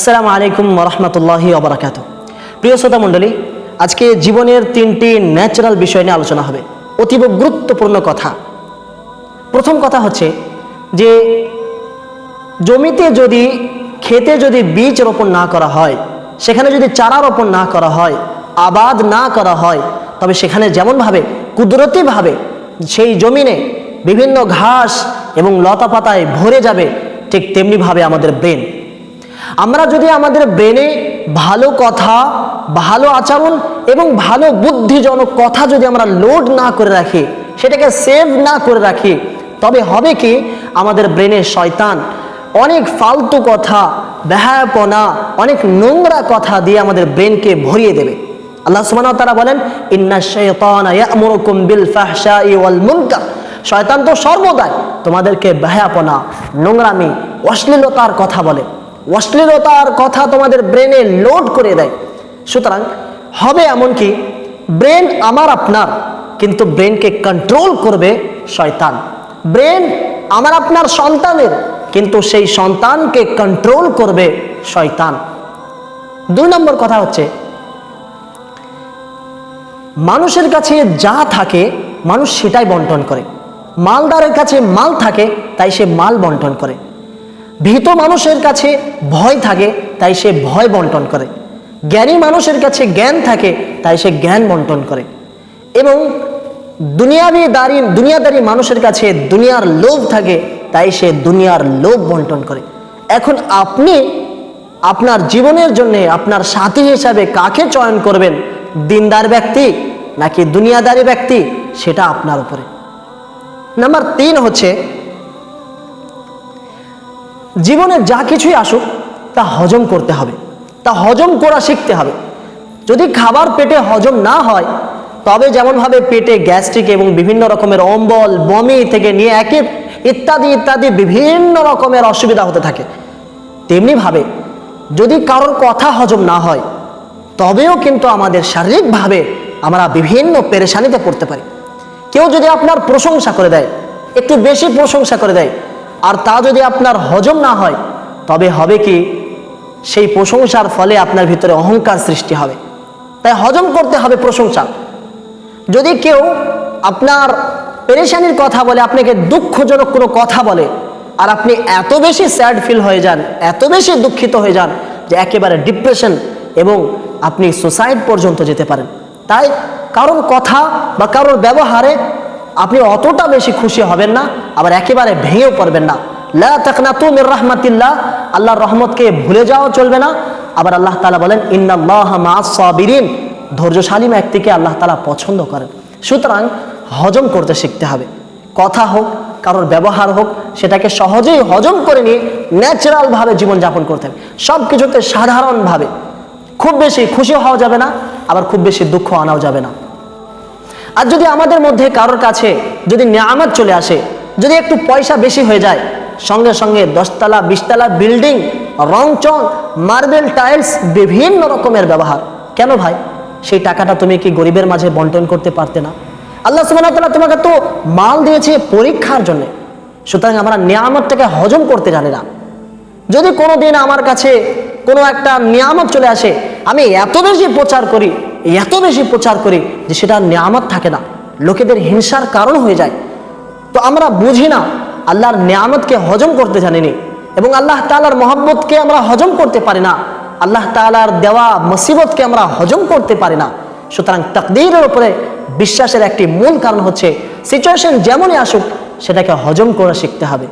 আসসালামু আলাইকুম ওয়া রাহমাতুল্লাহি ওয়া বারাকাতুহু। প্রিয় শ্রোতা মণ্ডলী, আজকে জীবনের তিনটি ন্যাচারাল বিষয় নিয়ে আলোচনা হবে। অতীব গুরুত্বপূর্ণ কথা। প্রথম কথা হচ্ছে যে জমিতে যদি খেতে যদি বীজ রোপণ না করা হয়, সেখানে যদি চারা রোপণ না করা হয়, আবাদ না করা হয়, তবে সেখানে যেমনভাবে কুদরতিভাবে সেই জমিনে বিভিন্ন ঘাস এবং লতাপাতায় ভরে যাবে, ঠিক তেমনিভাবে আমাদের ব্রেন। আমরা যদি আমাদের ব্রেনে ভালো কথা, ভালো আচরণ এবং ভালো বুদ্ধিজনক কথা যদি আমরা লোড না করে রাখি, সেটাকে সেভ না করে রাখি, তবে হবে কি, আমাদের ব্রেনে শয়তান অনেক ফালতু কথা, বেহায়াপনা, অনেক নোংরা কথা দিয়ে আমাদের ব্রেনকে ভরিয়ে দেবে। আল্লাহ সুবহানাহু ওয়া তাআলা বলেন, ইন্নাশ শাইতানা ইয়া'মুরুকুম বিল ফাহশাই ওয়াল মুনকার। শয়তান তো সর্বদাই তোমাদেরকে বেহায়াপনা, নোংরামি, অশ্লীলতার কথা বলে, অশ্লীলতার কথা তোমাদের ব্রেনে লোড করে দেয়। সুতরাং হবে এমন কি, ব্রেন আমার আপনার, কিন্তু ব্রেনকে কন্ট্রোল করবে শয়তান। ব্রেন আমার আপনার সন্তানের, কিন্তু সেই সন্তানকে কন্ট্রোল করবে শয়তান। 2 নম্বর কথা হচ্ছে, মানুষের কাছে যা থাকে মানুষ সেটাই বন্টন করে। মালদারের কাছে মাল থাকে, তাই সে মাল বন্টন করে। ভীত মানুষের কাছে ভয় থাকে, তাই সে ভয় বন্টন করে। জ্ঞানী মানুষের কাছে জ্ঞান থাকে, তাই সে জ্ঞান বন্টন করে। এবং দুনিয়াদারি মানুষের কাছে দুনিয়ার লোভ থাকে, তাই সে দুনিয়ার লোভ বন্টন করে। এখন আপনি আপনার জীবনের জন্য আপনার সাথী হিসাবে কাকে চয়ন করবেন, দিনদার ব্যক্তি নাকি দুনিয়াদারি ব্যক্তি, সেটা আপনার উপরে। নাম্বার 3 হচ্ছে, জীবনে যা কিছুই আসুক তা হজম করতে হবে, তা হজম করা শিখতে হবে। যদি খাবার পেটে হজম না হয়, তবে যেমনভাবে পেটে গ্যাস্ট্রিক এবং বিভিন্ন রকমের অম্বল, বমি থেকে নিয়ে ইত্যাদি বিভিন্ন রকমের অসুবিধা হতে থাকে, তেমনিভাবে যদি কারোর কথা হজম না হয়, তবেও কিন্তু আমাদের শারীরিকভাবে আমরা বিভিন্ন পেরেশানিতে পড়তে পারি। কেউ যদি আপনার প্রশংসা করে দেয়, একটু বেশি প্রশংসা করে দেয়, আর তা যদি আপনার হজম না হয়, তবে হবে কি, সেই প্রশংসার ফলে আপনার ভিতরে অহংকার সৃষ্টি হবে। তাই হজম করতে হবে প্রশংসা। যদি কেউ আপনার পেরেশানির কথা বলে, আপনাকে দুঃখজনক কোনো কথা বলে, আর আপনি এত বেশি স্যাড ফিল হয়ে যান, এত বেশি দুঃখিত হয়ে যান যে একেবারে ডিপ্রেশন এবং আপনি সুসাইড পর্যন্ত যেতে পারেন। তাই কারোর কথা বা কারোর ব্যবহারে আপনি অতটা বেশি খুশি হবেন না, আবার একেবারে ভেঙেও পড়বেন না। লা তাকনাতু মির রাহমাতিল্লাহ, আল্লাহর রহমতকে ভুলে যাওয়া চলবে না। আবার আল্লাহ তাআলা বলেন, ইন্নাল্লাহা মাআস সাবিরিন, ধৈর্যশালী ব্যক্তিকে আল্লাহ তাআলা পছন্দ করেন। সুতরাং হজম করতে শিখতে হবে। কথা হোক, কারোর ব্যবহার হোক, সেটাকে সহজেই হজম করে নিয়ে ন্যাচারালভাবে জীবনযাপন করতে হবে। সব কিছুতে সাধারণভাবে, খুব বেশি খুশি হওয়া যাবে না, আবার খুব বেশি দুঃখ আনাও যাবে না। আর যদি আমাদের মধ্যে কারোর কাছে যদি নিয়ামত চলে আসে, যদি একটু পয়সা বেশি হয়ে যায়, সঙ্গে সঙ্গে 10 তলা 20 তলা বিল্ডিং, রংচং, মার্বেল টাইলস, বিভিন্ন রকমের ব্যবহার। কেন ভাই, সেই টাকাটা তুমি কি গরিবের মাঝে বন্টন করতে পারতে না? আল্লাহ সুবহানাহু ওয়া তাআলা তোমাকে তো মাল দিয়েছে পরীক্ষার জন্য। সুতরাং আমরা নিয়ামতটাকে হজম করতে জানি না। যদি কোনোদিন আমার কাছে কোনো একটা নিয়ামত চলে আসে, আমি এত বেশি প্রচার করি যে সেটা নিয়ামত থাকে না, লোকেদের হিংসার কারণ হয়ে যায়। তো আমরা বুঝি না, আল্লাহর নিয়ামতকে হজম করতে জানিনি, এবং আল্লাহ তাআলার মহব্বতকে আমরা হজম করতে পারি না, আল্লাহ তাআলার দেওয়া মুসিবতকে আমরা হজম করতে পারি না। সুতরাং তাকদীরের উপরে বিশ্বাসের একটি মূল কারণ হচ্ছে, সিচুয়েশন যেমনই আসুক সেটাকে হজম করা শিখতে হবে,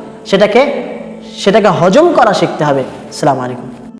সেটাকে হজম করা শিখতে হবে। আসসালামু আলাইকুম।